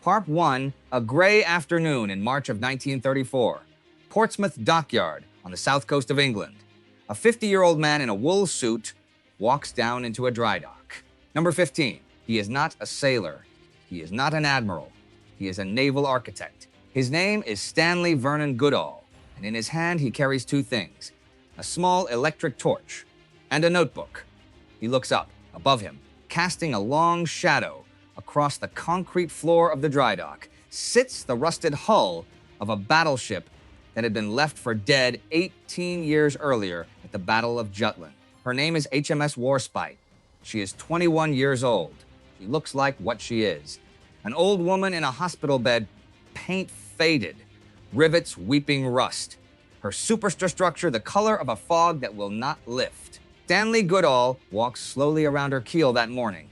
Part 1, a gray afternoon in March of 1934. Portsmouth Dockyard on the south coast of England. A 50-year-old man in a wool suit walks down into a dry dock. Number 15. He is not a sailor. He is not an admiral. He is a naval architect. His name is Stanley Vernon Goodall, and in his hand he carries two things: a small electric torch and a notebook. He looks up. Above him, casting a long shadow across the concrete floor of the dry dock, sits the rusted hull of a battleship that had been left for dead 18 years earlier at the Battle of Jutland. Her name is HMS Warspite. She is 21 years old. She looks like what she is: an old woman in a hospital bed, paint faded, rivets weeping rust. Her superstructure the color of a fog that will not lift. Stanley Goodall walks slowly around her keel that morning.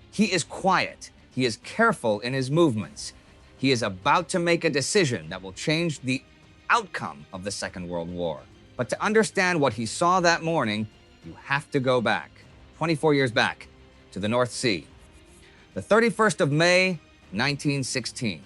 He is quiet. He is careful in his movements. He is about to make a decision that will change the outcome of the Second World War. But to understand what he saw that morning, you have to go back, 24 years back, to the North Sea. The 31st of May, 1916,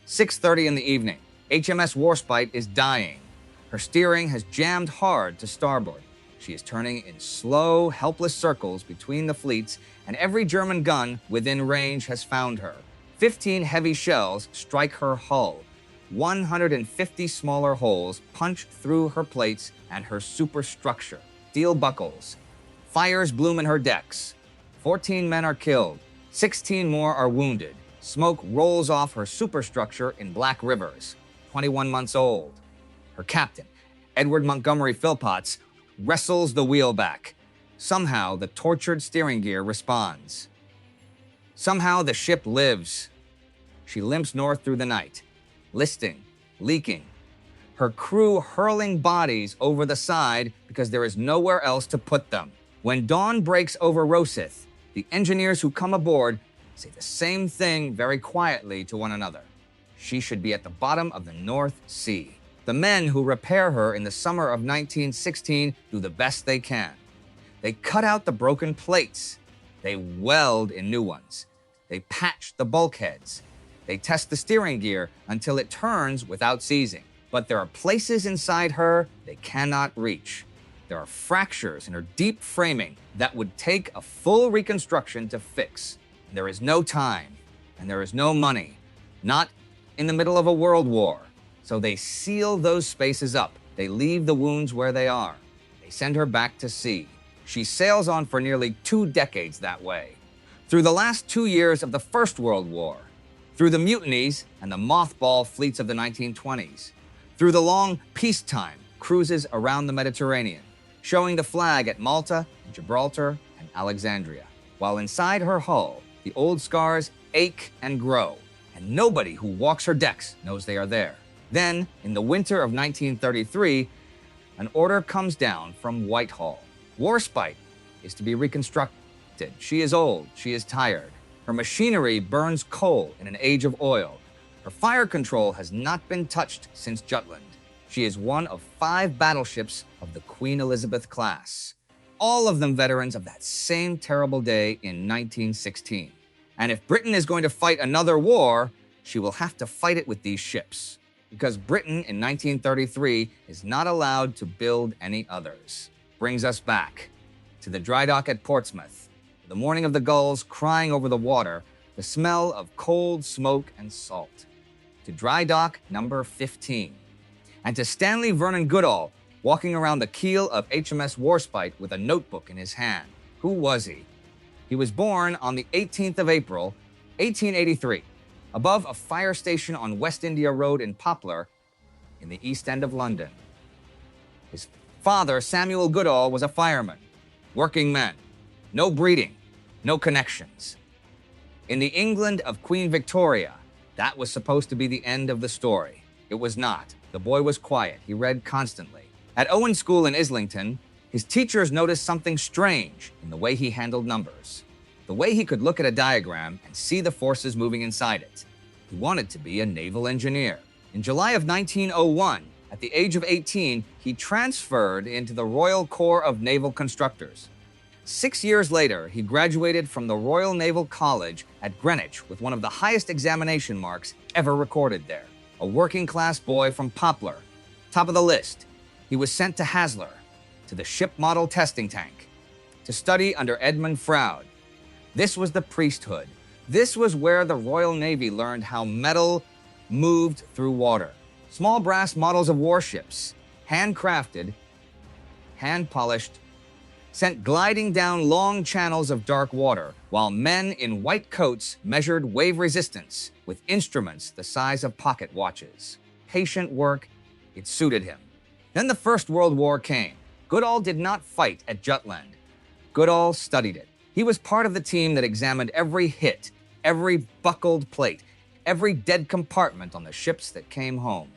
6:30 in the evening. HMS Warspite is dying. Her steering has jammed hard to starboard. She is turning in slow, helpless circles between the fleets, and every German gun within range has found her. 15 heavy shells strike her hull. 150 smaller holes punch through her plates and her superstructure. Steel buckles. Fires bloom in her decks. 14 men are killed. 16 more are wounded. Smoke rolls off her superstructure in black rivers. 21 months old. Her captain, Edward Montgomery Philpotts, wrestles the wheel back. Somehow, the tortured steering gear responds. Somehow, the ship lives. She limps north through the night, listing, leaking, her crew hurling bodies over the side because there is nowhere else to put them. When dawn breaks over Rosyth, the engineers who come aboard say the same thing very quietly to one another. She should be at the bottom of the North Sea. The men who repair her in the summer of 1916 do the best they can. They cut out the broken plates. They weld in new ones. They patch the bulkheads. They test the steering gear until it turns without seizing. But there are places inside her they cannot reach. There are fractures in her deep framing that would take a full reconstruction to fix. And there is no time, and there is no money, not in the middle of a world war. So they seal those spaces up. They leave the wounds where they are. They send her back to sea. She sails on for nearly 2 decades that way. Through the last 2 years of the First World War, through the mutinies and the mothball fleets of the 1920s, through the long peacetime cruises around the Mediterranean, showing the flag at Malta and Gibraltar and Alexandria. While inside her hull, the old scars ache and grow, and nobody who walks her decks knows they are there. Then, in the winter of 1933, an order comes down from Whitehall. Warspite is to be reconstructed. She is old. She is tired. Her machinery burns coal in an age of oil. Her fire control has not been touched since Jutland. She is one of 5 battleships of the Queen Elizabeth class, all of them veterans of that same terrible day in 1916. And if Britain is going to fight another war, she will have to fight it with these ships, because Britain in 1933 is not allowed to build any others. Brings us back to the dry dock at Portsmouth, the morning of the gulls crying over the water, the smell of cold smoke and salt. To dry dock number 15. And to Stanley Vernon Goodall, walking around the keel of HMS Warspite with a notebook in his hand. Who was he? He was born on the 18th of April, 1883, above a fire station on West India Road in Poplar, in the East End of London. His father, Samuel Goodall, was a fireman. Working men. No breeding. No connections. In the England of Queen Victoria, that was supposed to be the end of the story. It was not. The boy was quiet. He read constantly. At Owen School in Islington, his teachers noticed something strange in the way he handled numbers. The way he could look at a diagram and see the forces moving inside it. He wanted to be a naval engineer. In July of 1901, at the age of 18, he transferred into the Royal Corps of Naval Constructors. 6 years later, he graduated from the Royal Naval College at Greenwich with one of the highest examination marks ever recorded there. A working-class boy from Poplar. Top of the list, he was sent to Haslar, to the ship model testing tank, to study under Edmund Froude. This was the priesthood. This was where the Royal Navy learned how metal moved through water. Small brass models of warships, handcrafted, hand-polished, sent gliding down long channels of dark water, while men in white coats measured wave resistance with instruments the size of pocket watches. Patient work, it suited him. Then the First World War came. Goodall did not fight at Jutland. Goodall studied it. He was part of the team that examined every hit, every buckled plate, every dead compartment on the ships that came home.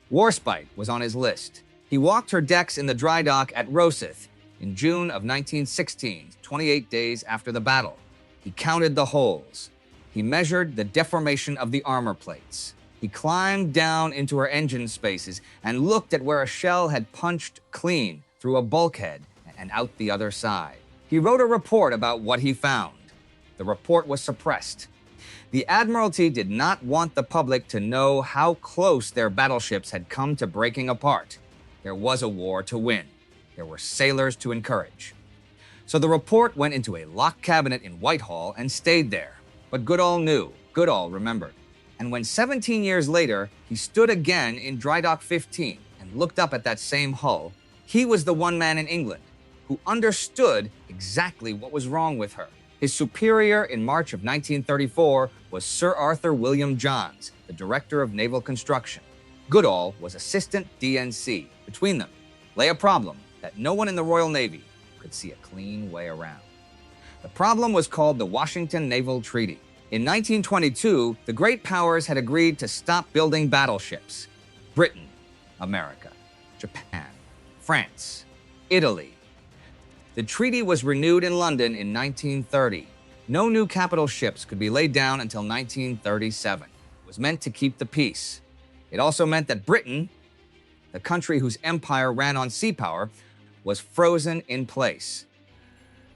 Warspite was on his list. He walked her decks in the dry dock at Rosyth in June of 1916, 28 days after the battle. He counted the holes. He measured the deformation of the armor plates. He climbed down into her engine spaces and looked at where a shell had punched clean through a bulkhead and out the other side. He wrote a report about what he found. The report was suppressed. The Admiralty did not want the public to know how close their battleships had come to breaking apart. There was a war to win. There were sailors to encourage. So the report went into a locked cabinet in Whitehall and stayed there. But Goodall knew. Goodall remembered. And when 17 years later, he stood again in Dry Dock 15 and looked up at that same hull, he was the one man in England who understood exactly what was wrong with her. His superior in March of 1934 was Sir Arthur William Johns, the director of naval construction. Goodall was assistant DNC. Between them lay a problem that no one in the Royal Navy could see a clean way around. The problem was called the Washington Naval Treaty. In 1922, the great powers had agreed to stop building battleships. Britain, America, Japan, France, Italy. The treaty was renewed in London in 1930. No new capital ships could be laid down until 1937. It was meant to keep the peace. It also meant that Britain, the country whose empire ran on sea power, was frozen in place,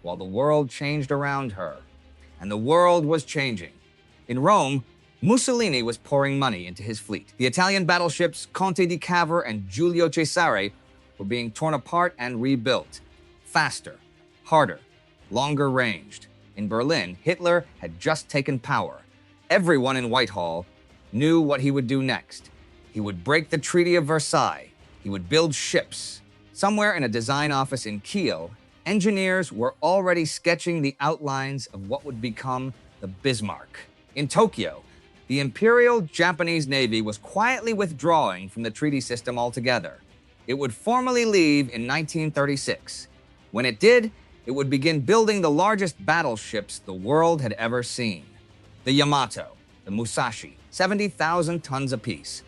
while the world changed around her. And the world was changing. In Rome, Mussolini was pouring money into his fleet. The Italian battleships Conte di Cavour and Giulio Cesare were being torn apart and rebuilt. Faster, harder, longer ranged. In Berlin, Hitler had just taken power. Everyone in Whitehall knew what he would do next. He would break the Treaty of Versailles. He would build ships. Somewhere in a design office in Kiel, engineers were already sketching the outlines of what would become the Bismarck. In Tokyo, the Imperial Japanese Navy was quietly withdrawing from the treaty system altogether. It would formally leave in 1936. When it did, it would begin building the largest battleships the world had ever seen. The Yamato, the Musashi, 70,000 tons apiece.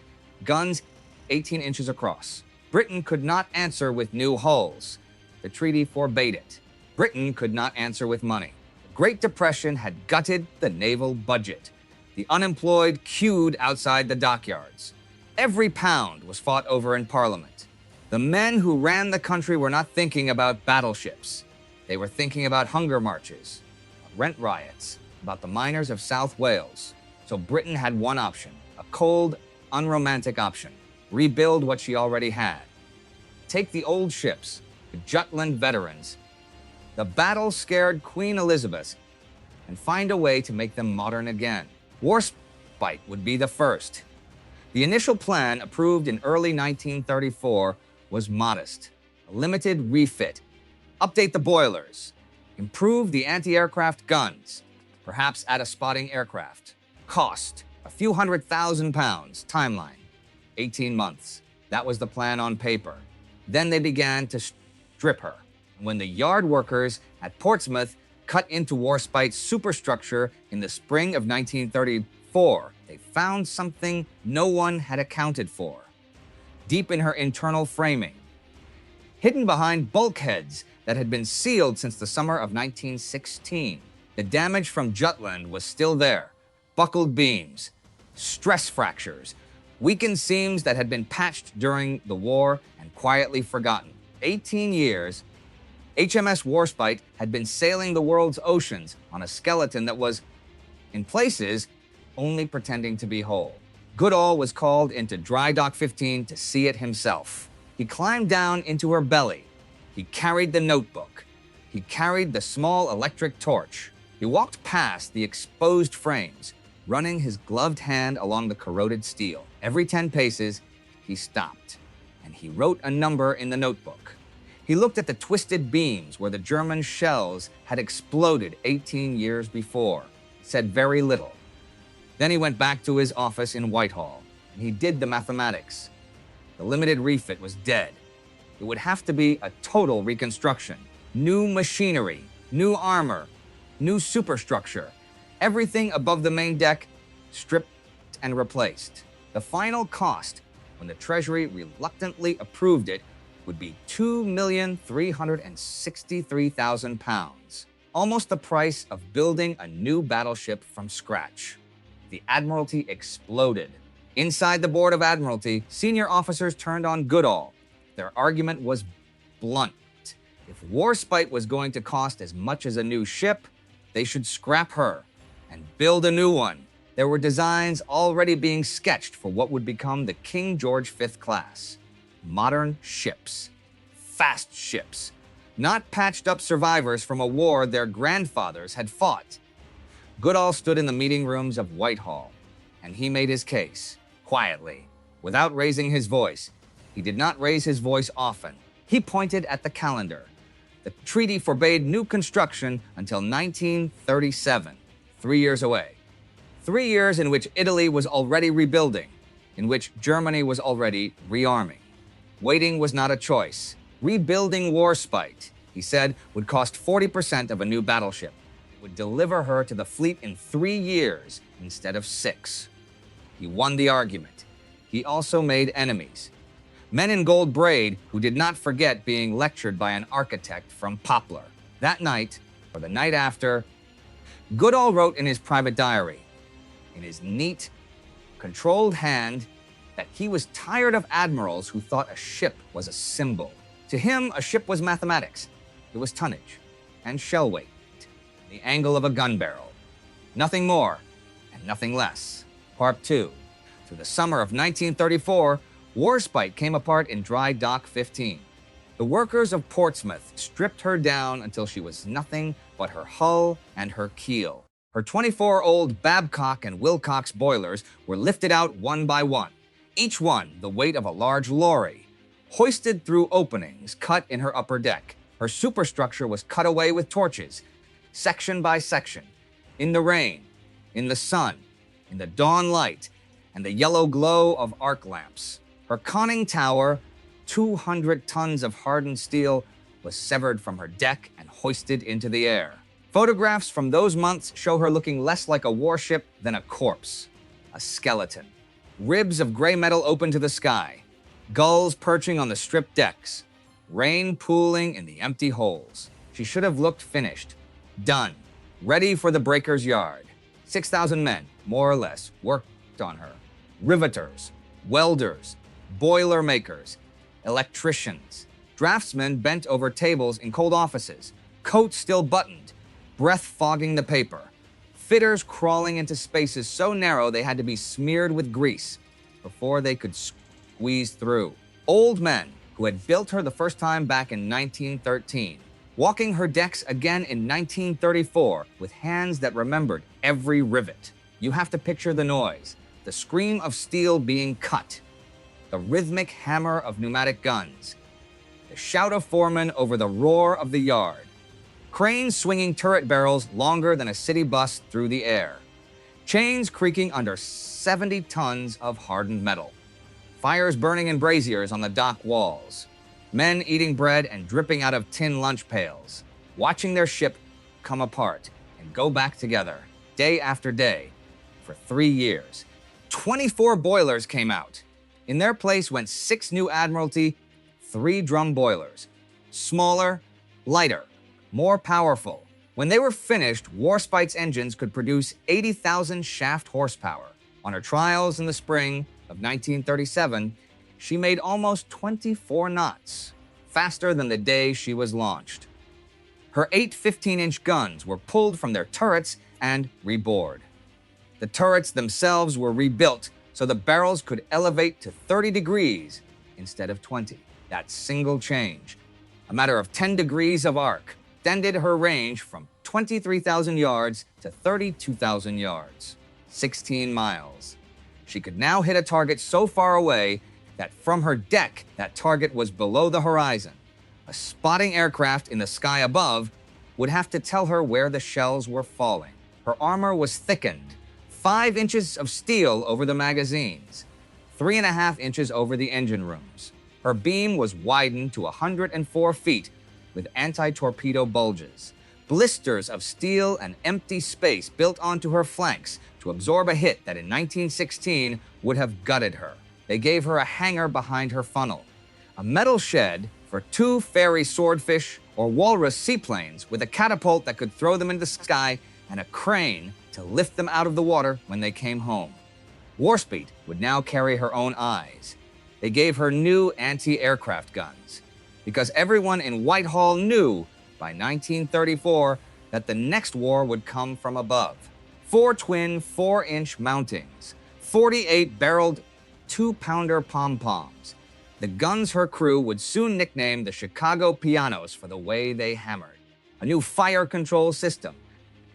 Guns 18 inches across. Britain could not answer with new hulls. The treaty forbade it. Britain could not answer with money. The Great Depression had gutted the naval budget. The unemployed queued outside the dockyards. Every pound was fought over in Parliament. The men who ran the country were not thinking about battleships. They were thinking about hunger marches, rent riots, about the miners of South Wales. So Britain had one option, a cold, unromantic option. Rebuild what she already had. Take the old ships, the Jutland veterans, the battle-scared Queen Elizabeth, and find a way to make them modern again. Warspite would be the first. The initial plan, approved in early 1934, was modest. A limited refit. Update the boilers. Improve the anti-aircraft guns. Perhaps add a spotting aircraft. Cost, a few £100,000. Timeline, 18 months. That was the plan on paper. Then they began to strip her. When the yard workers at Portsmouth cut into Warspite's superstructure in the spring of 1934, they found something no one had accounted for. Deep in her internal framing, hidden behind bulkheads that had been sealed since the summer of 1916, the damage from Jutland was still there. Buckled beams, stress fractures, weakened seams that had been patched during the war and quietly forgotten. 18 HMS Warspite had been sailing the world's oceans on a skeleton that was, in places, only pretending to be whole. Goodall was called into Dry Dock 15 to see it himself. He climbed down into her belly. He carried the notebook. He carried the small electric torch. He walked past the exposed frames, running his gloved hand along the corroded steel. Every 10 paces, he stopped, and he wrote a number in the notebook. He looked at the twisted beams where the German shells had exploded 18 years before. He said very little. Then he went back to his office in Whitehall, and he did the mathematics. The limited refit was dead. It would have to be a total reconstruction. New machinery, new armor, new superstructure. Everything above the main deck stripped and replaced. The final cost, when the Treasury reluctantly approved it, would be £2,363,000, almost the price of building a new battleship from scratch. The Admiralty exploded. Inside the Board of Admiralty, senior officers turned on Goodall. Their argument was blunt. If Warspite was going to cost as much as a new ship, they should scrap her and build a new one. There were designs already being sketched for what would become the King George V class. Modern ships. Fast ships. Not patched-up survivors from a war their grandfathers had fought. Goodall stood in the meeting rooms of Whitehall, and he made his case, quietly, without raising his voice. He did not raise his voice often. He pointed at the calendar. The treaty forbade new construction until 1937, 3 years away. 3 years in which Italy was already rebuilding, in which Germany was already rearming. Waiting was not a choice. Rebuilding Warspite, he said, would cost 40% of a new battleship. It would deliver her to the fleet in 3 years instead of 6. He won the argument. He also made enemies. Men in gold braid who did not forget being lectured by an architect from Poplar. That night, or the night after, Goodall wrote in his private diary, in his neat, controlled hand, that he was tired of admirals who thought a ship was a symbol. To him, a ship was mathematics. It was tonnage and shell weight, the angle of a gun barrel. Nothing more and nothing less. Part 2. Through the summer of 1934, Warspite came apart in Dry Dock 15. The workers of Portsmouth stripped her down until she was nothing but her hull and her keel. Her 24-old Babcock and Wilcox boilers were lifted out one by one, each one the weight of a large lorry, hoisted through openings cut in her upper deck. Her superstructure was cut away with torches, section by section, in the rain, in the sun, in the dawn light, and the yellow glow of arc lamps. Her conning tower, 200 tons of hardened steel, was severed from her deck and hoisted into the air. Photographs from those months show her looking less like a warship than a corpse, a skeleton. Ribs of gray metal open to the sky, gulls perching on the stripped decks, rain pooling in the empty holes. She should have looked finished, done, ready for the breaker's yard. 6,000 men, more or less, worked on her. Riveters, welders, boiler makers, electricians, draftsmen bent over tables in cold offices, coats still buttoned, breath fogging the paper, fitters crawling into spaces so narrow they had to be smeared with grease before they could squeeze through. Old men who had built her the first time back in 1913, walking her decks again in 1934 with hands that remembered every rivet. You have to picture the noise, the scream of steel being cut, the rhythmic hammer of pneumatic guns, the shout of foremen over the roar of the yard, cranes swinging turret barrels longer than a city bus through the air, chains creaking under 70 tons of hardened metal, fires burning in braziers on the dock walls, men eating bread and dripping out of tin lunch pails, watching their ship come apart and go back together, day after day, for 3 years. 24 boilers came out. In their place went 6 new Admiralty 3-drum boilers. Smaller, lighter, more powerful. When they were finished, Warspite's engines could produce 80,000 shaft horsepower. On her trials in the spring of 1937, she made almost 24 knots, faster than the day she was launched. Her 8 15-inch guns were pulled from their turrets and rebored. The turrets themselves were rebuilt so the barrels could elevate to 30 degrees instead of 20. That single change, a matter of 10 degrees of arc, extended her range from 23,000 yards to 32,000 yards, 16 miles. She could now hit a target so far away that from her deck, that target was below the horizon. A spotting aircraft in the sky above would have to tell her where the shells were falling. Her armor was thickened, 5 inches of steel over the magazines, 3.5 inches over the engine rooms. Her beam was widened to 104 feet with anti-torpedo bulges, blisters of steel and empty space built onto her flanks to absorb a hit that in 1916 would have gutted her. They gave her a hangar behind her funnel, a metal shed for 2 fairy swordfish or walrus seaplanes with a catapult that could throw them into the sky and a crane to lift them out of the water when they came home. Warspite would now carry her own eyes. They gave her new anti-aircraft guns, because everyone in Whitehall knew by 1934 that the next war would come from above. 4 twin 4-inch mountings, 48-barreled 2-pounder pom-poms. The guns her crew would soon nickname the Chicago Pianos for the way they hammered. A new fire control system,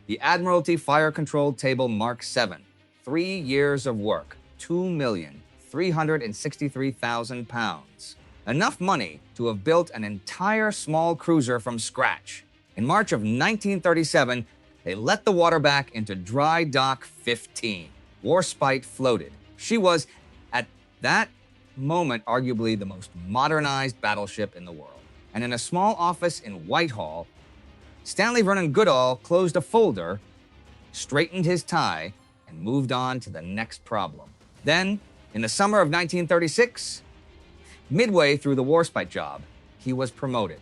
the Admiralty Fire Control Table Mark VII. 3 years of work, £2,363,000. Enough money to have built an entire small cruiser from scratch. In March of 1937, they let the water back into Dry Dock 15. Warspite floated. She was, at that moment, arguably the most modernized battleship in the world. And in a small office in Whitehall, Stanley Vernon Goodall closed a folder, straightened his tie, and moved on to the next problem. Then, in the summer of 1936, midway through the Warspite job, he was promoted.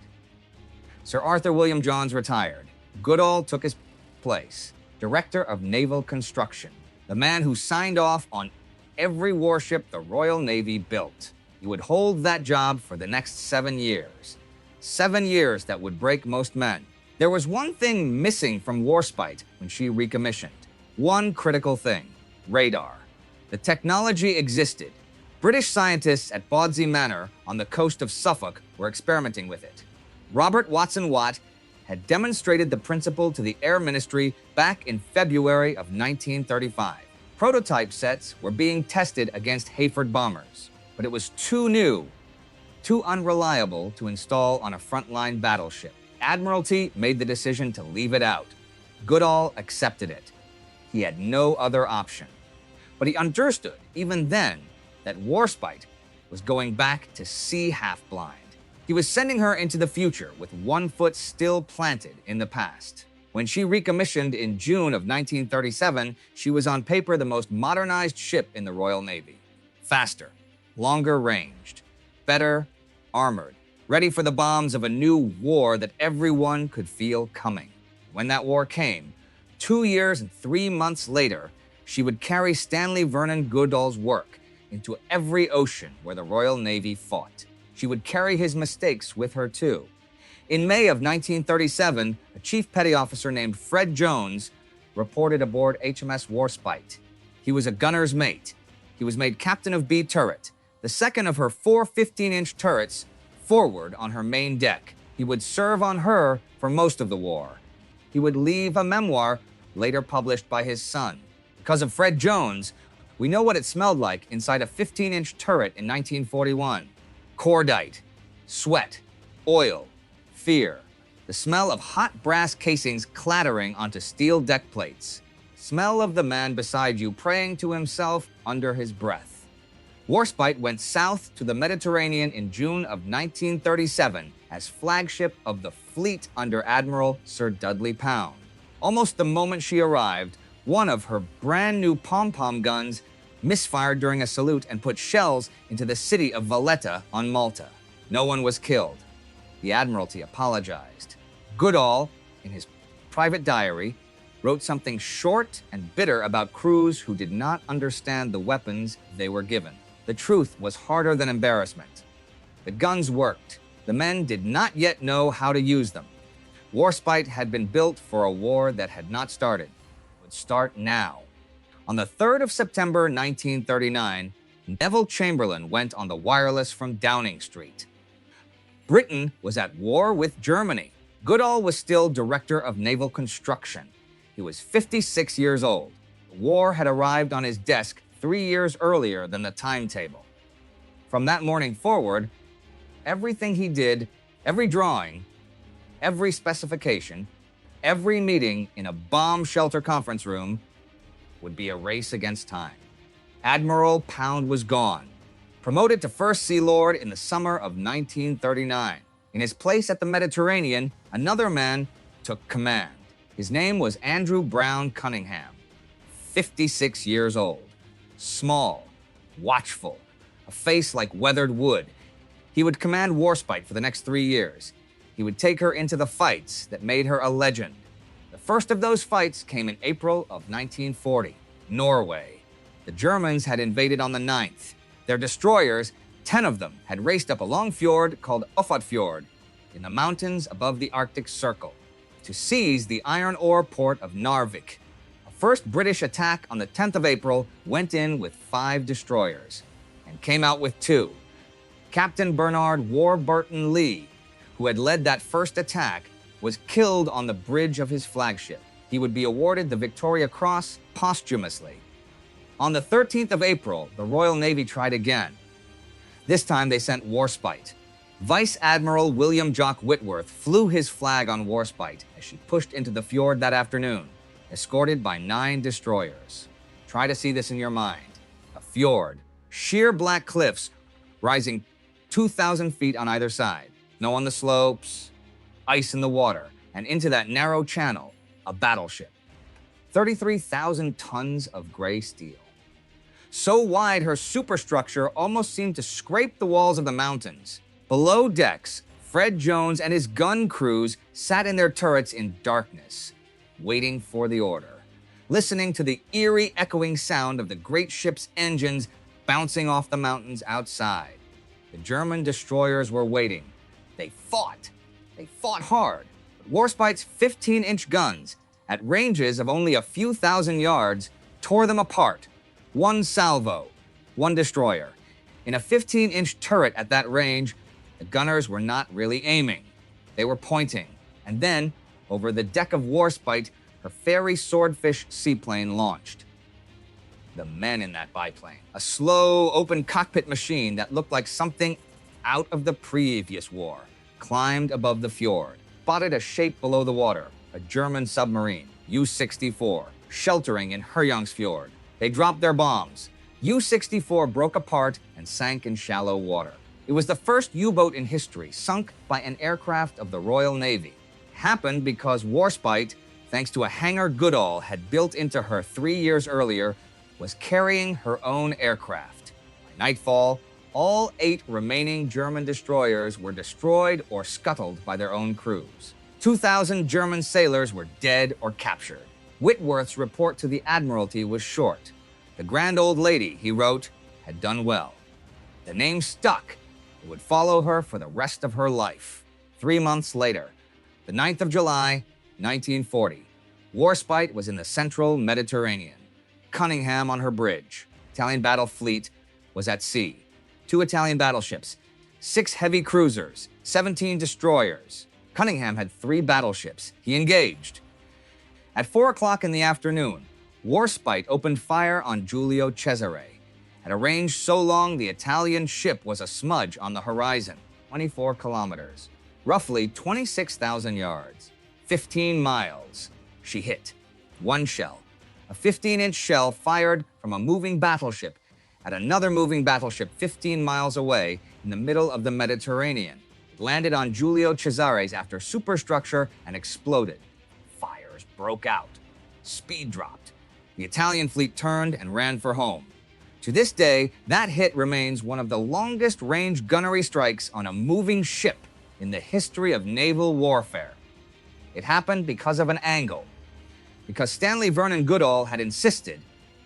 Sir Arthur William Johns retired. Goodall took his place, Director of Naval Construction, the man who signed off on every warship the Royal Navy built. He would hold that job for the next 7 years. 7 years that would break most men. There was one thing missing from Warspite when she recommissioned. One critical thing: radar. The technology existed. British scientists at Bawdsey Manor on the coast of Suffolk were experimenting with it. Robert Watson Watt had demonstrated the principle to the Air Ministry back in February of 1935. Prototype sets were being tested against Hayford bombers, but it was too new, too unreliable to install on a frontline battleship. Admiralty made the decision to leave it out. Goodall accepted it. He had no other option. But he understood, even then, that Warspite was going back to sea half-blind. He was sending her into the future with one foot still planted in the past. When she recommissioned in June of 1937, she was on paper the most modernized ship in the Royal Navy. Faster, longer ranged, better armored, ready for the bombs of a new war that everyone could feel coming. When that war came, 2 years and 3 months later, she would carry Stanley Vernon Goodall's work into every ocean where the Royal Navy fought. She would carry his mistakes with her too. In May of 1937, a chief petty officer named Fred Jones reported aboard HMS Warspite. He was a gunner's mate. He was made captain of B turret, the second of her 4 15-inch turrets forward on her main deck. He would serve on her for most of the war. He would leave a memoir later published by his son. Because of Fred Jones, we know what it smelled like inside a 15-inch turret in 1941. Cordite, sweat, oil, fear. The smell of hot brass casings clattering onto steel deck plates. Smell of the man beside you praying to himself under his breath. Warspite went south to the Mediterranean in June of 1937 as flagship of the fleet under Admiral Sir Dudley Pound. Almost the moment she arrived, one of her brand new pom-pom guns misfired during a salute and put shells into the city of Valletta on Malta. No one was killed. The Admiralty apologized. Goodall, in his private diary, wrote something short and bitter about crews who did not understand the weapons they were given. The truth was harder than embarrassment. The guns worked. The men did not yet know how to use them. Warspite had been built for a war that had not started. It would start now. On the 3rd of September 1939, Neville Chamberlain went on the wireless from Downing Street. Britain was at war with Germany. Goodall was still director of naval construction. He was 56 years old. The war had arrived on his desk 3 years earlier than the timetable. From that morning forward, everything he did, every drawing, every specification, every meeting in a bomb shelter conference room would be a race against time. Admiral Pound was gone, promoted to First Sea Lord in the summer of 1939. In his place at the Mediterranean, another man took command. His name was Andrew Brown Cunningham, 56 years old, small, watchful, a face like weathered wood. He would command Warspite for the next 3 years. He would take her into the fights that made her a legend. The first of those fights came in April of 1940, Norway. The Germans had invaded on the 9th. Their destroyers, 10 of them, had raced up a long fjord called Ofotfjord in the mountains above the Arctic Circle to seize the iron ore port of Narvik. A first British attack on the 10th of April went in with 5 destroyers and came out with 2. Captain Bernard Warburton Lee, who had led that first attack, was killed on the bridge of his flagship. He would be awarded the Victoria Cross posthumously. On the 13th of April, the Royal Navy tried again. This time they sent Warspite. Vice Admiral William Jock Whitworth flew his flag on Warspite as she pushed into the fjord that afternoon, escorted by 9 destroyers. Try to see this in your mind. A fjord, sheer black cliffs rising 2,000 feet on either side. Snow on the slopes, ice in the water, and into that narrow channel, a battleship. 33,000 tons of gray steel. So wide her superstructure almost seemed to scrape the walls of the mountains. Below decks, Fred Jones and his gun crews sat in their turrets in darkness, waiting for the order, listening to the eerie echoing sound of the great ship's engines bouncing off the mountains outside. The German destroyers were waiting. They fought. They fought hard. But Warspite's 15-inch guns, at ranges of only a few thousand yards, tore them apart. 1 salvo, 1 destroyer. In a 15-inch turret at that range, the gunners were not really aiming. They were pointing. And then, over the deck of Warspite, her fairy swordfish seaplane launched. The men in that biplane, a slow, open cockpit machine that looked like something out of the previous war, climbed above the fjord, spotted a shape below the water, a German submarine, U-64, sheltering in Herjungsfjord. They dropped their bombs. U-64 broke apart and sank in shallow water. It was the first U-boat in history sunk by an aircraft of the Royal Navy. It happened because Warspite, thanks to a hangar Goodall had built into her 3 years earlier, was carrying her own aircraft. By nightfall, all 8 remaining German destroyers were destroyed or scuttled by their own crews. 2,000 German sailors were dead or captured. Whitworth's report to the Admiralty was short. The grand old lady, he wrote, had done well. The name stuck. It would follow her for the rest of her life. 3 months later, the 9th of July, 1940, Warspite was in the central Mediterranean. Cunningham on her bridge. Italian battle fleet was at sea. 2 Italian battleships, 6 heavy cruisers, 17 destroyers. Cunningham had 3 battleships. He engaged. At 4 o'clock in the afternoon, Warspite opened fire on Giulio Cesare. At a range so long the Italian ship was a smudge on the horizon, 24 kilometers, roughly 26,000 yards, 15 miles. She hit. 1 shell, a 15-inch shell fired from a moving battleship at another moving battleship 15 miles away in the middle of the Mediterranean. It landed on Giulio Cesare's after superstructure and exploded. Fires broke out. Speed dropped. The Italian fleet turned and ran for home. To this day, that hit remains one of the longest-range gunnery strikes on a moving ship in the history of naval warfare. It happened because of an angle. Because Stanley Vernon Goodall had insisted,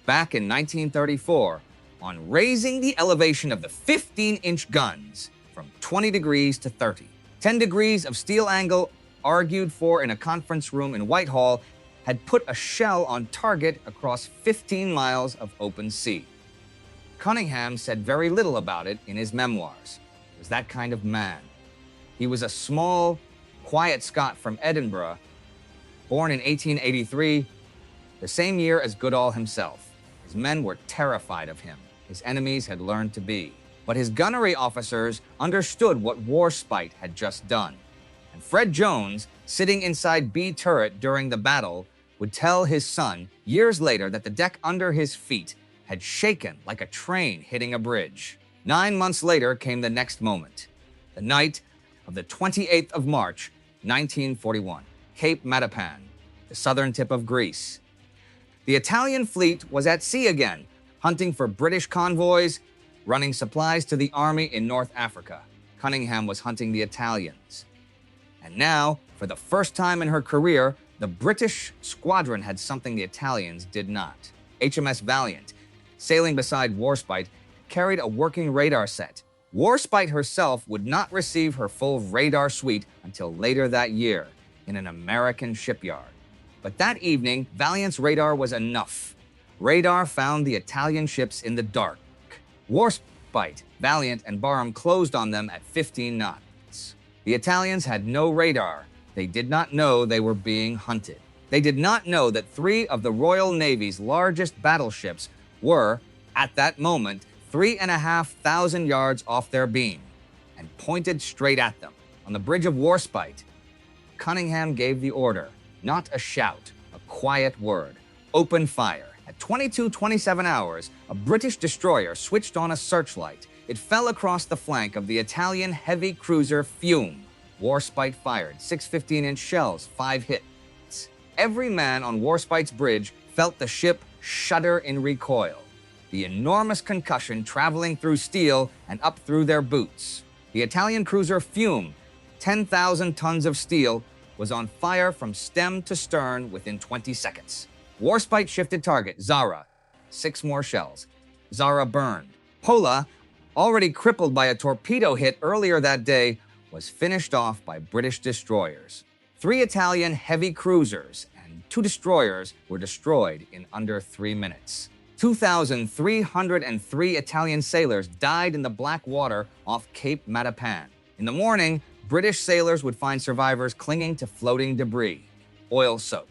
back in 1934, on raising the elevation of the 15-inch guns from 20 degrees to 30. 10 degrees of steel angle argued for in a conference room in Whitehall, had put a shell on target across 15 miles of open sea. Cunningham said very little about it in his memoirs. He was that kind of man. He was a small, quiet Scot from Edinburgh, born in 1883, the same year as Goodall himself. His men were terrified of him. His enemies had learned to be. But his gunnery officers understood what Warspite had just done. And Fred Jones, sitting inside B turret during the battle, would tell his son years later that the deck under his feet had shaken like a train hitting a bridge. 9 months later came the next moment, the night of the 28th of March, 1941, Cape Matapan, the southern tip of Greece. The Italian fleet was at sea again, hunting for British convoys, running supplies to the army in North Africa. Cunningham was hunting the Italians. And now, for the first time in her career, the British squadron had something the Italians did not. HMS Valiant, sailing beside Warspite, carried a working radar set. Warspite herself would not receive her full radar suite until later that year in an American shipyard. But that evening, Valiant's radar was enough. Radar found the Italian ships in the dark. Warspite, Valiant, and Barham closed on them at 15 knots. The Italians had no radar. They did not know they were being hunted. They did not know that 3 of the Royal Navy's largest battleships were, at that moment, 3,500 yards off their beam and pointed straight at them. On the bridge of Warspite, Cunningham gave the order, not a shout, a quiet word, open fire. At 22:27 hours, a British destroyer switched on a searchlight. It fell across the flank of the Italian heavy cruiser Fiume. Warspite fired 6 15-inch shells, 5 hits. Every man on Warspite's bridge felt the ship shudder in recoil, the enormous concussion traveling through steel and up through their boots. The Italian cruiser Fiume, 10,000 tons of steel, was on fire from stem to stern within 20 seconds. Warspite shifted target, Zara, 6 more shells. Zara burned. Pola, already crippled by a torpedo hit earlier that day, was finished off by British destroyers. 3 Italian heavy cruisers and 2 destroyers were destroyed in under 3 minutes. 2,303 Italian sailors died in the black water off Cape Matapan. In the morning, British sailors would find survivors clinging to floating debris, oil-soaked,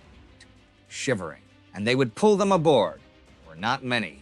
shivering, and they would pull them aboard. There were not many.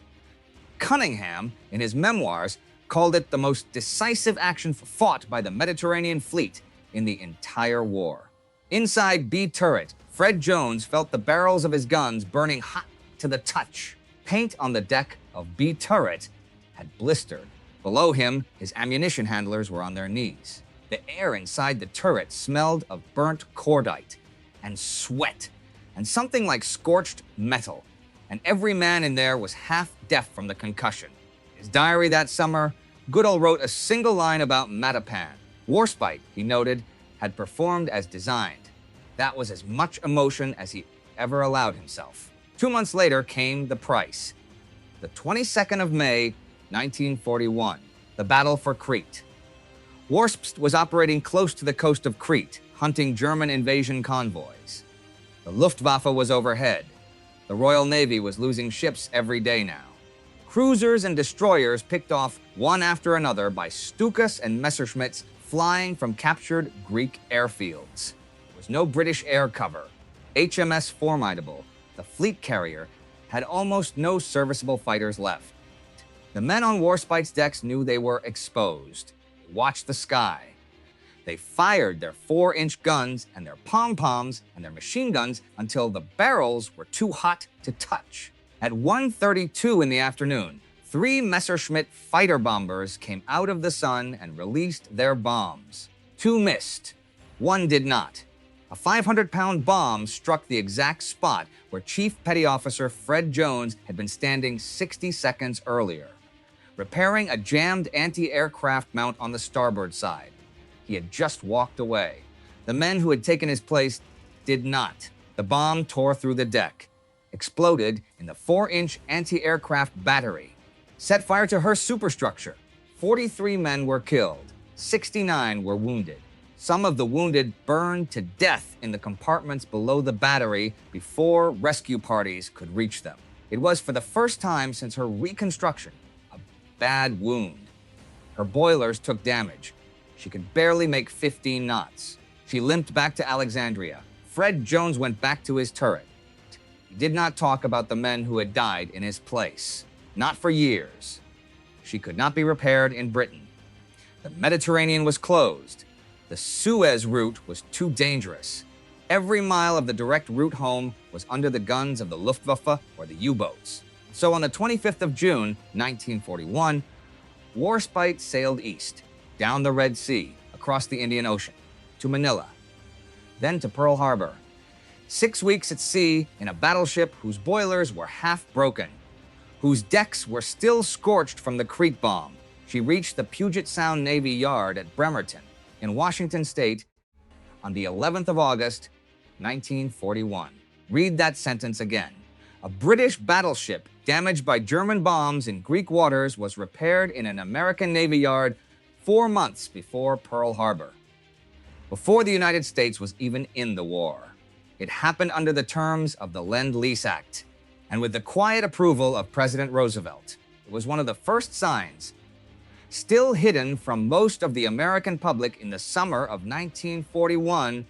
Cunningham, in his memoirs, called it the most decisive action fought by the Mediterranean fleet in the entire war. Inside B turret, Fred Jones felt the barrels of his guns burning hot to the touch. Paint on the deck of B turret had blistered. Below him, his ammunition handlers were on their knees. The air inside the turret smelled of burnt cordite and sweat and something like scorched metal, and every man in there was half deaf from the concussion. In his diary that summer, Goodall wrote a single line about Matapan. Warspite, he noted, had performed as designed. That was as much emotion as he ever allowed himself. 2 months later came the price. The 22nd of May, 1941, the battle for Crete. Warspite was operating close to the coast of Crete, hunting German invasion convoys. The Luftwaffe was overhead. The Royal Navy was losing ships every day now. Cruisers and destroyers picked off one after another by Stukas and Messerschmitts flying from captured Greek airfields. There was no British air cover. HMS Formidable, the fleet carrier, had almost no serviceable fighters left. The men on Warspite's decks knew they were exposed. They watched the sky. They fired their 4-inch guns and their pom-poms and their machine guns until the barrels were too hot to touch. At 1:32 in the afternoon, 3 Messerschmitt fighter bombers came out of the sun and released their bombs. 2 missed. 1 did not. A 500-pound bomb struck the exact spot where Chief Petty Officer Fred Jones had been standing 60 seconds earlier, repairing a jammed anti-aircraft mount on the starboard side. He had just walked away. The men who had taken his place did not. The bomb tore through the deck, exploded in the 4-inch anti-aircraft battery, set fire to her superstructure. 43 men were killed, 69 were wounded. Some of the wounded burned to death in the compartments below the battery before rescue parties could reach them. It was for the first time since her reconstruction a bad wound. Her boilers took damage. She could barely make 15 knots. She limped back to Alexandria. Fred Jones went back to his turret. He did not talk about the men who had died in his place. Not for years. She could not be repaired in Britain. The Mediterranean was closed. The Suez route was too dangerous. Every mile of the direct route home was under the guns of the Luftwaffe or the U-boats. So on the 25th of June, 1941, Warspite sailed east, down the Red Sea, across the Indian Ocean, to Manila, then to Pearl Harbor. 6 weeks at sea in a battleship whose boilers were half broken, whose decks were still scorched from the Crete bomb, she reached the Puget Sound Navy Yard at Bremerton, in Washington State, on the 11th of August, 1941. Read that sentence again. A British battleship damaged by German bombs in Greek waters was repaired in an American Navy yard 4 months before Pearl Harbor, before the United States was even in the war. It happened under the terms of the Lend-Lease Act, and with the quiet approval of President Roosevelt. It was one of the first signs, still hidden from most of the American public in the summer of 1941,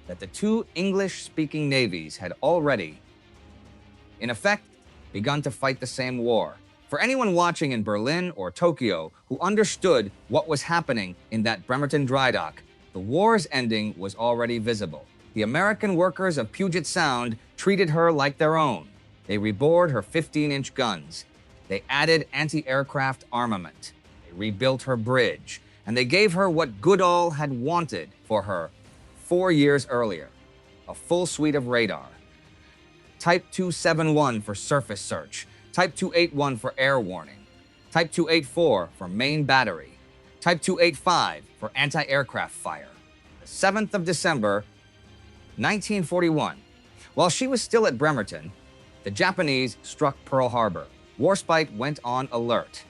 that the two English-speaking navies had already, in effect, begun to fight the same war. For anyone watching in Berlin or Tokyo who understood what was happening in that Bremerton dry dock, the war's ending was already visible. The American workers of Puget Sound treated her like their own. They rebored her 15-inch guns. They added anti-aircraft armament. They rebuilt her bridge. And they gave her what Goodall had wanted for her 4 years earlier, a full suite of radar. Type 271 for surface search, Type 281 for air warning, Type 284 for main battery, Type 285 for anti-aircraft fire. The 7th of December, 1941. While she was still at Bremerton, the Japanese struck Pearl Harbor. Warspite went on alert.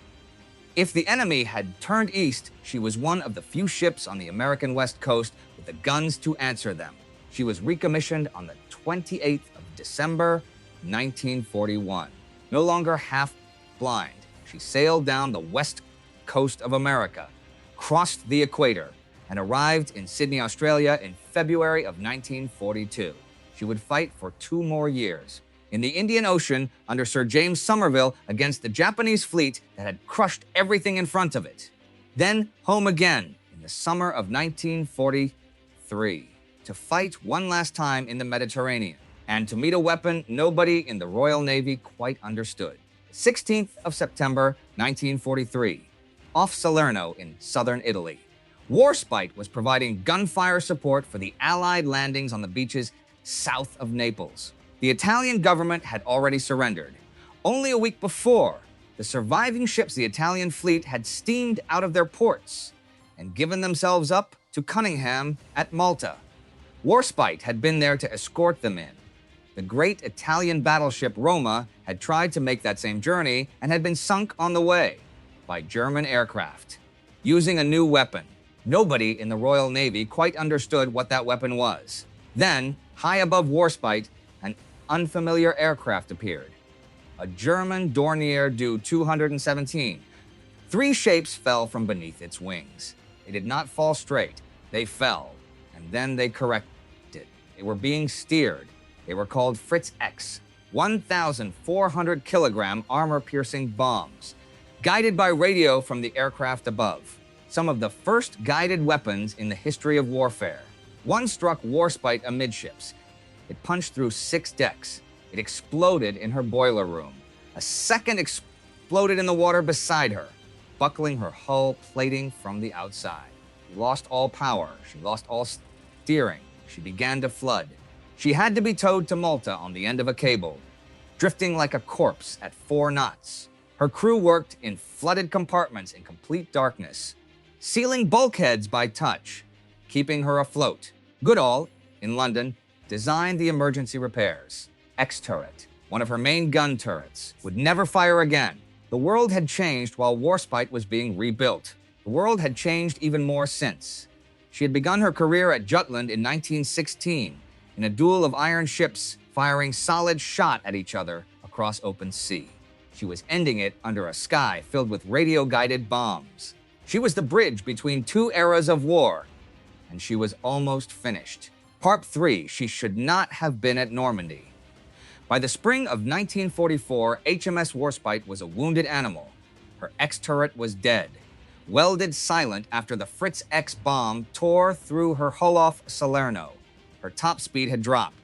If the enemy had turned east, she was one of the few ships on the American West Coast with the guns to answer them. She was recommissioned on the 28th of December, 1941. No longer half blind, she sailed down the west coast of America, crossed the equator, and arrived in Sydney, Australia in February of 1942. She would fight for 2 more years in the Indian Ocean under Sir James Somerville against the Japanese fleet that had crushed everything in front of it. Then home again in the summer of 1943 to fight one last time in the Mediterranean and to meet a weapon nobody in the Royal Navy quite understood. 16th of September, 1943, off Salerno in southern Italy. Warspite was providing gunfire support for the Allied landings on the beaches south of Naples. The Italian government had already surrendered. Only a week before, the surviving ships the Italian fleet had steamed out of their ports and given themselves up to Cunningham at Malta. Warspite had been there to escort them in. The great Italian battleship Roma had tried to make that same journey and had been sunk on the way by German aircraft, using a new weapon. Nobody in the Royal Navy quite understood what that weapon was. Then, high above Warspite, an unfamiliar aircraft appeared. A German Dornier Do 217. 3 shapes fell from beneath its wings. They did not fall straight. They fell, and then they corrected. They were being steered. They were called Fritz X, 1,400-kilogram armor-piercing bombs, guided by radio from the aircraft above. Some of the first guided weapons in the history of warfare. One struck Warspite amidships. It punched through 6 decks. It exploded in her boiler room. A second exploded in the water beside her, buckling her hull plating from the outside. She lost all power. She lost all steering. She began to flood. She had to be towed to Malta on the end of a cable, drifting like a corpse at 4 knots. Her crew worked in flooded compartments in complete darkness, sealing bulkheads by touch, keeping her afloat. Goodall, in London, designed the emergency repairs. X-turret, one of her main gun turrets, would never fire again. The world had changed while Warspite was being rebuilt. The world had changed even more since. She had begun her career at Jutland in 1916 in a duel of iron ships firing solid shot at each other across open sea. She was ending it under a sky filled with radio-guided bombs. She was the bridge between two eras of war, and she was almost finished. Part 3, she should not have been at Normandy. By the spring of 1944, HMS Warspite was a wounded animal. Her X-turret was dead, welded silent after the Fritz X bomb tore through her hull off Salerno. Her top speed had dropped.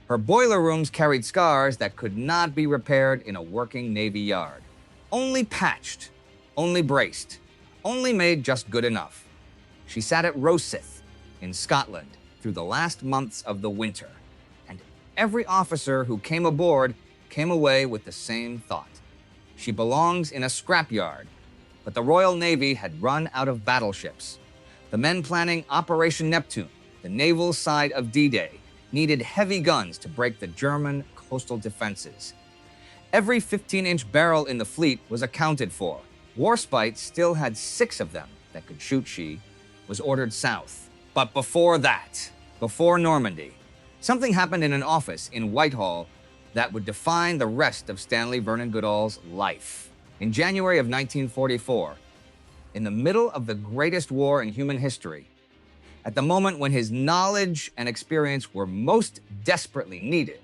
Her boiler rooms carried scars that could not be repaired in a working Navy yard. Only patched, only braced, only made just good enough. She sat at Rosyth in Scotland through the last months of the winter, and every officer who came aboard came away with the same thought. She belongs in a scrapyard, but the Royal Navy had run out of battleships. The men planning Operation Neptune, the naval side of D-Day, needed heavy guns to break the German coastal defenses. Every 15-inch barrel in the fleet was accounted for. Warspite still had 6 of them that could shoot. She was ordered south. But before that, before Normandy, something happened in an office in Whitehall that would define the rest of Stanley Vernon Goodall's life. In January of 1944, in the middle of the greatest war in human history, at the moment when his knowledge and experience were most desperately needed,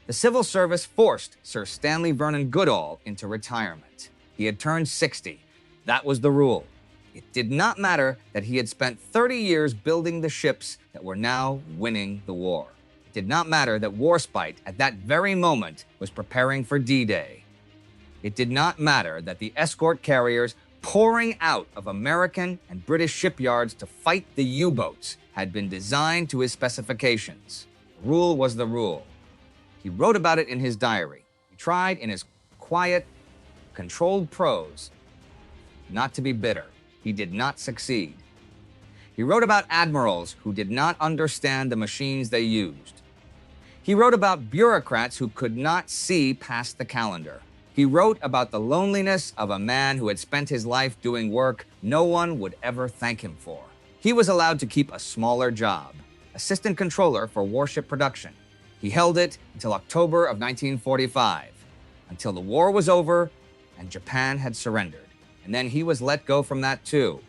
the civil service forced Sir Stanley Vernon Goodall into retirement. He had turned 60. That was the rule. It did not matter that he had spent 30 years building the ships that were now winning the war. It did not matter that Warspite, at that very moment, was preparing for D-Day. It did not matter that the escort carriers pouring out of American and British shipyards to fight the U-boats had been designed to his specifications. The rule was the rule. He wrote about it in his diary. He tried in his quiet, controlled prose not to be bitter. He did not succeed. He wrote about admirals who did not understand the machines they used. He wrote about bureaucrats who could not see past the calendar. He wrote about the loneliness of a man who had spent his life doing work no one would ever thank him for. He was allowed to keep a smaller job, assistant controller for warship production. He held it until October of 1945, until the war was over and Japan had surrendered. And then he was let go from that too.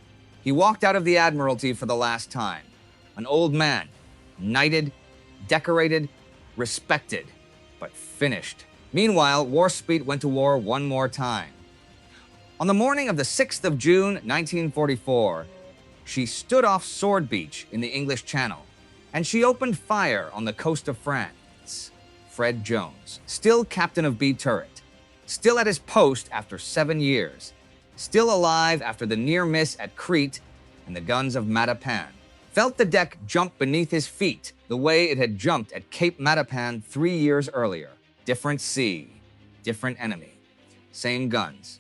He walked out of the Admiralty for the last time, an old man, knighted, decorated, respected, but finished. Meanwhile, Warspite went to war one more time. On the morning of the 6th of June, 1944, she stood off Sword Beach in the English Channel, and she opened fire on the coast of France. Fred Jones, still captain of B Turret, still at his post after 7 years, still alive after the near miss at Crete and the guns of Matapan, felt the deck jump beneath his feet the way it had jumped at Cape Matapan 3 years earlier. Different sea, different enemy, same guns.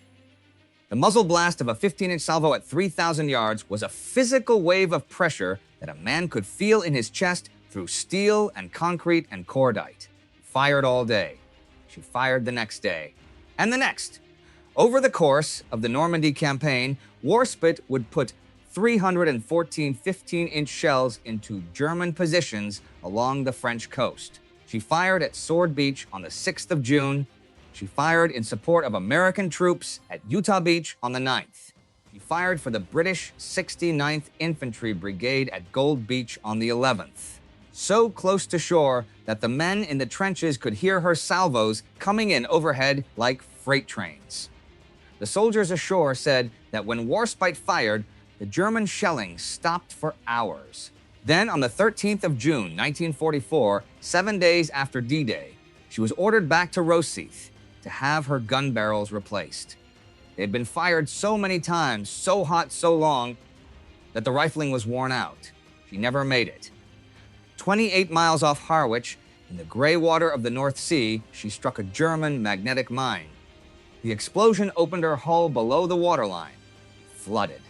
The muzzle blast of a 15-inch salvo at 3,000 yards was a physical wave of pressure that a man could feel in his chest through steel and concrete and cordite. Fired all day. She fired the next day, and the next. Over the course of the Normandy campaign, Warspite would put 314 15-inch shells into German positions along the French coast. She fired at Sword Beach on the 6th of June. She fired in support of American troops at Utah Beach on the 9th. She fired for the British 69th Infantry Brigade at Gold Beach on the 11th. So close to shore that the men in the trenches could hear her salvos coming in overhead like freight trains. The soldiers ashore said that when Warspite fired, the German shelling stopped for hours. Then, on the 13th of June, 1944, 7 days after D-Day, she was ordered back to Rosyth to have her gun barrels replaced. They had been fired so many times, so hot, so long, that the rifling was worn out. She never made it. 28 miles off Harwich, in the gray water of the North Sea, she struck a German magnetic mine. The explosion opened her hull below the waterline. Flooded.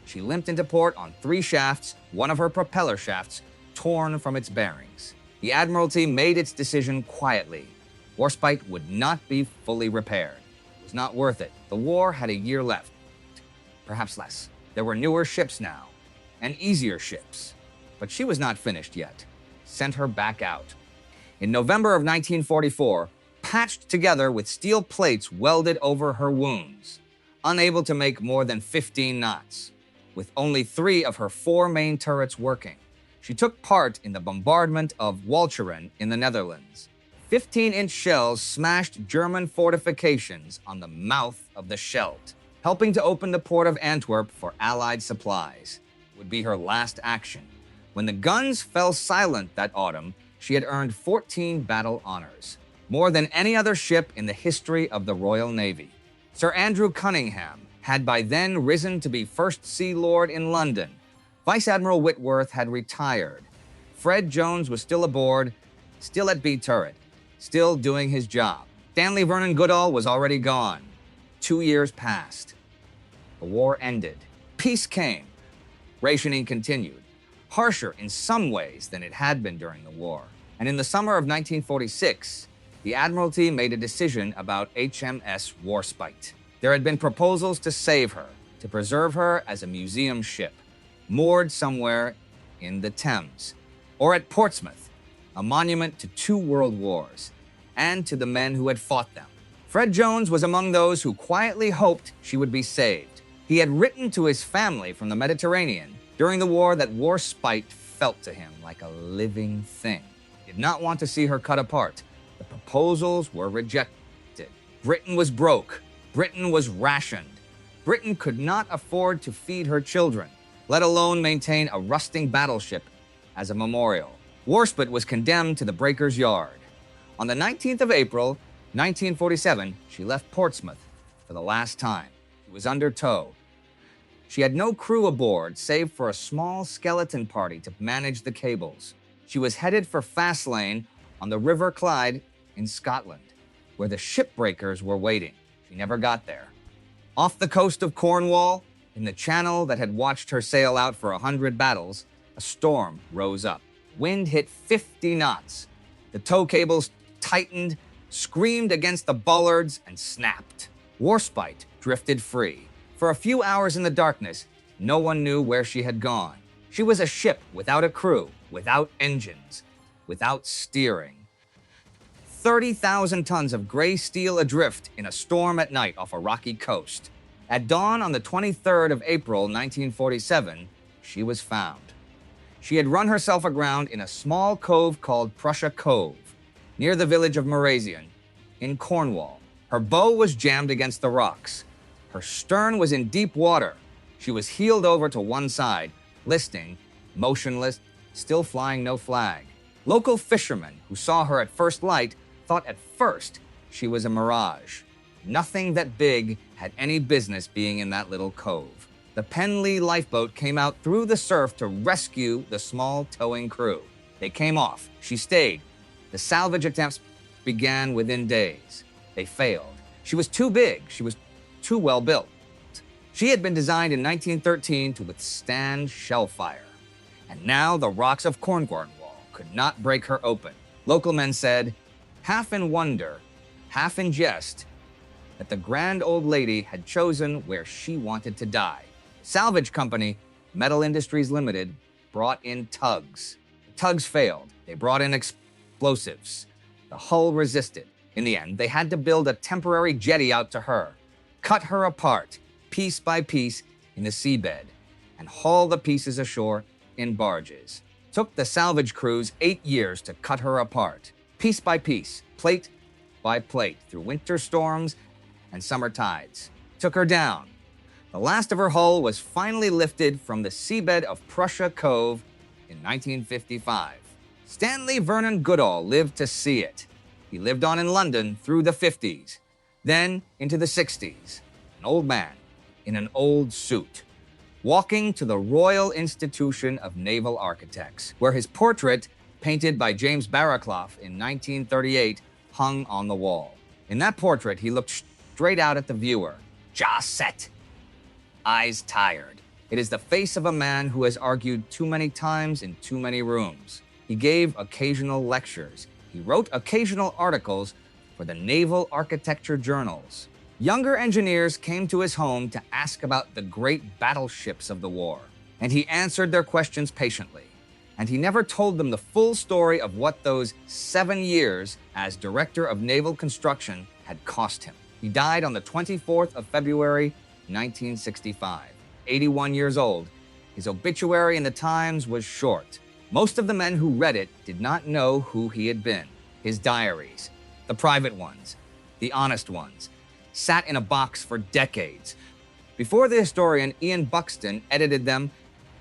She limped into port on 3 shafts, one of her propeller shafts torn from its bearings. The Admiralty made its decision quietly. Warspite would not be fully repaired. It was not worth it. The war had a year left. Perhaps less. There were newer ships now. and easier ships. But she was not finished yet. Sent her back out. In November of 1944, patched together with steel plates welded over her wounds, unable to make more than 15 knots, with only 3 of her 4 main turrets working. She took part in the bombardment of Walcheren in the Netherlands. 15-inch shells smashed German fortifications on the mouth of the Scheldt, helping to open the port of Antwerp for Allied supplies. It would be her last action. When the guns fell silent that autumn, she had earned 14 battle honors, more than any other ship in the history of the Royal Navy. Sir Andrew Cunningham had by then risen to be First Sea Lord in London. Vice Admiral Whitworth had retired. Fred Jones was still aboard, still at B turret, still doing his job. Stanley Vernon Goodall was already gone. 2 years passed. The war ended. Peace came. Rationing continued, harsher in some ways than it had been during the war. And in the summer of 1946, the Admiralty made a decision about HMS Warspite. There had been proposals to save her, to preserve her as a museum ship, moored somewhere in the Thames, or at Portsmouth, a monument to 2 world wars, and to the men who had fought them. Fred Jones was among those who quietly hoped she would be saved. He had written to his family from the Mediterranean during the war that Warspite felt to him like a living thing. He did not want to see her cut apart. The proposals were rejected. Britain was broke. Britain was rationed. Britain could not afford to feed her children, let alone maintain a rusting battleship as a memorial. Warspite was condemned to the breaker's yard. On the 19th of April, 1947, she left Portsmouth for the last time. She was under tow. She had no crew aboard save for a small skeleton party to manage the cables. She was headed for Faslane on the River Clyde in Scotland, where the shipbreakers were waiting. She never got there. Off the coast of Cornwall, in the channel that had watched her sail out for 100 battles, a storm rose up. Wind hit 50 knots. The tow cables tightened, screamed against the bollards, and snapped. Warspite drifted free. For a few hours in the darkness, no one knew where she had gone. She was a ship without a crew, without engines, without steering. 30,000 tons of gray steel adrift in a storm at night off a rocky coast. At dawn on the 23rd of April, 1947, she was found. She had run herself aground in a small cove called Prussia Cove, near the village of Murasian, in Cornwall. Her bow was jammed against the rocks. Her stern was in deep water. She was heeled over to one side, listing, motionless, still flying no flag. Local fishermen who saw her at first light thought at first she was a mirage. Nothing that big had any business being in that little cove. The Penlee lifeboat came out through the surf to rescue the small towing crew. They came off. She stayed. The salvage attempts began within days. They failed. She was too big. She was too well built. She had been designed in 1913 to withstand shell fire. And now the rocks of Cornwall could not break her open. Local men said, half in wonder, half in jest, that the grand old lady had chosen where she wanted to die. The salvage company, Metal Industries Limited, brought in tugs. The tugs failed. They brought in explosives. The hull resisted. In the end, they had to build a temporary jetty out to her, cut her apart, piece by piece, in the seabed, and haul the pieces ashore in barges. Took the salvage crews 8 years to cut her apart, piece by piece, plate by plate, through winter storms and summer tides. Took her down. The last of her hull was finally lifted from the seabed of Prussia Cove in 1955. Stanley Vernon Goodall lived to see it. He lived on in London through the 50s, then into the 60s. An old man in an old suit, walking to the Royal Institution of Naval Architects, where his portrait, painted by James Barraclough in 1938, hung on the wall. In that portrait, he looked straight out at the viewer, jaw set, eyes tired. It is the face of a man who has argued too many times in too many rooms. He gave occasional lectures. He wrote occasional articles for the naval architecture journals. Younger engineers came to his home to ask about the great battleships of the war. and he answered their questions patiently. And he never told them the full story of what those 7 years as director of naval construction had cost him. He died on the 24th of February, 1965, 81 years old. His obituary in the Times was short. Most of the men who read it did not know who he had been. His diaries, the private ones, the honest ones, sat in a box for decades before the historian Ian Buxton edited them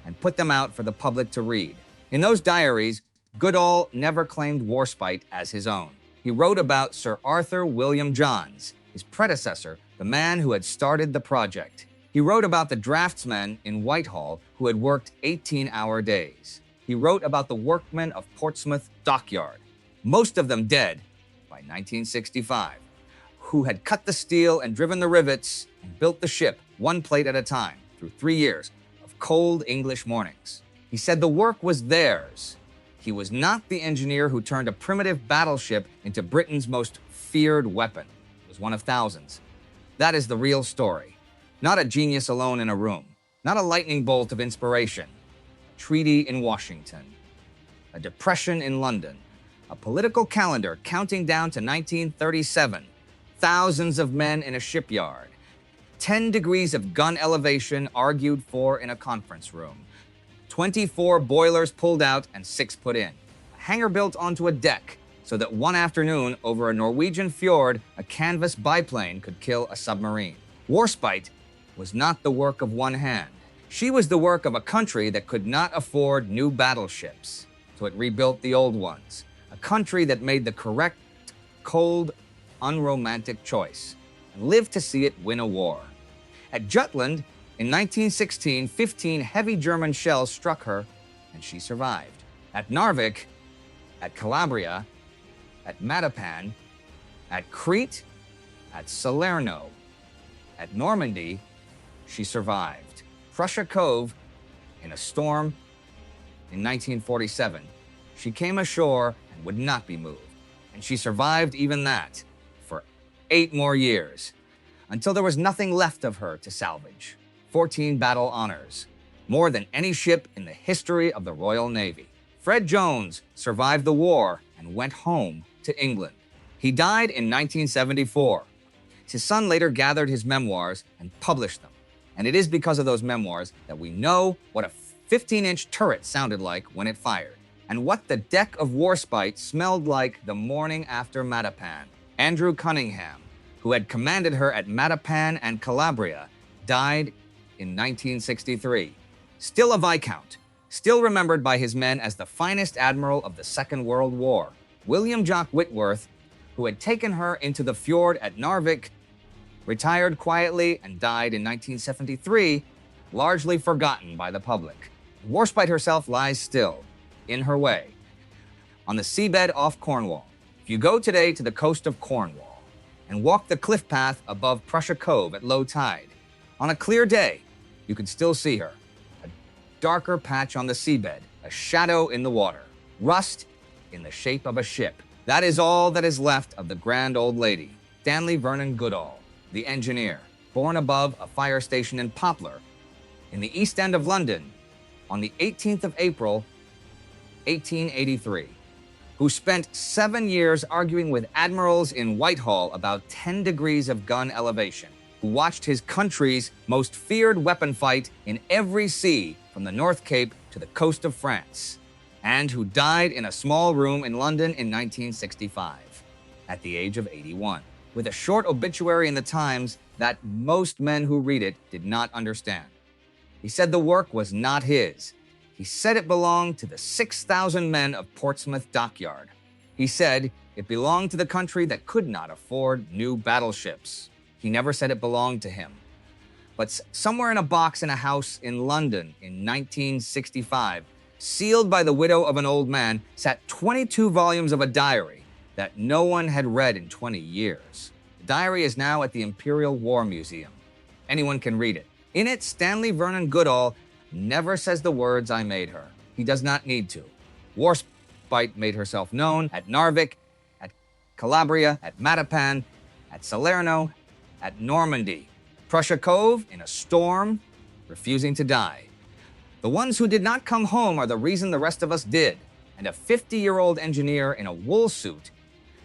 and put them out for the public to read. In those diaries, Goodall never claimed Warspite as his own. He wrote about Sir Arthur William Johns, his predecessor, the man who had started the project. He wrote about the draftsmen in Whitehall who had worked 18-hour days. He wrote about the workmen of Portsmouth Dockyard, most of them dead by 1965, who had cut the steel and driven the rivets and built the ship one plate at a time through 3 years of cold English mornings. He said the work was theirs. He was not the engineer who turned a primitive battleship into Britain's most feared weapon. It was one of thousands. That is the real story. Not a genius alone in a room. Not a lightning bolt of inspiration. A treaty in Washington. A depression in London. A political calendar counting down to 1937. Thousands of men in a shipyard. 10 degrees of gun elevation argued for in a conference room. 24 boilers pulled out and 6 put in. A hangar built onto a deck so that one afternoon over a Norwegian fjord, a canvas biplane could kill a submarine. Warspite was not the work of one hand. She was the work of a country that could not afford new battleships, so it rebuilt the old ones. A country that made the correct, cold, unromantic choice and lived to see it win a war. At Jutland, in 1916, 15 heavy German shells struck her, and she survived. At Narvik, at Calabria, at Matapan, at Crete, at Salerno, at Normandy, she survived. Prussia Cove, in a storm in 1947, she came ashore and would not be moved. And she survived even that for 8 more years, until there was nothing left of her to salvage. 14 battle honors, more than any ship in the history of the Royal Navy. Fred Jones survived the war and went home to England. He died in 1974. His son later gathered his memoirs and published them. And it is because of those memoirs that we know what a 15-inch turret sounded like when it fired, and what the deck of Warspite smelled like the morning after Matapan. Andrew Cunningham, who had commanded her at Matapan and Calabria, died in 1963. Still a Viscount, still remembered by his men as the finest admiral of the Second World War. William Jock Whitworth, who had taken her into the fjord at Narvik, retired quietly and died in 1973, largely forgotten by the public. Warspite herself lies still, in her way, on the seabed off Cornwall. If you go today to the coast of Cornwall and walk the cliff path above Prussia Cove at low tide, on a clear day, you can still see her. A darker patch on the seabed, a shadow in the water, rust in the shape of a ship. That is all that is left of the grand old lady, Stanley Vernon Goodall, the engineer, born above a fire station in Poplar, in the East End of London, on the 18th of April, 1883, who spent 7 years arguing with admirals in Whitehall about 10 degrees of gun elevation, who watched his country's most feared weapon fight in every sea from the North Cape to the coast of France, and who died in a small room in London in 1965, at the age of 81, with a short obituary in the Times that most men who read it did not understand. He said the work was not his. He said it belonged to the 6,000 men of Portsmouth Dockyard. He said it belonged to the country that could not afford new battleships. He never said it belonged to him. But somewhere in a box in a house in London in 1965, sealed by the widow of an old man, sat 22 volumes of a diary that no one had read in 20 years. The diary is now at the Imperial War Museum. Anyone can read it. In it, Stanley Vernon Goodall never says the words "I made her." He does not need to. Warspite made herself known at Narvik, at Calabria, at Matapan, at Salerno, at Normandy, Prussia Cove in a storm, refusing to die. The ones who did not come home are the reason the rest of us did, and a 50-year-old engineer in a wool suit,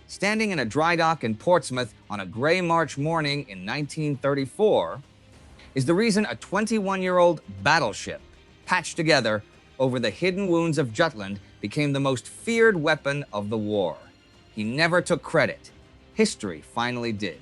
standing in a dry dock in Portsmouth on a gray March morning in 1934, is the reason a 21-year-old battleship, patched together over the hidden wounds of Jutland, became the most feared weapon of the war. He never took credit. History finally did.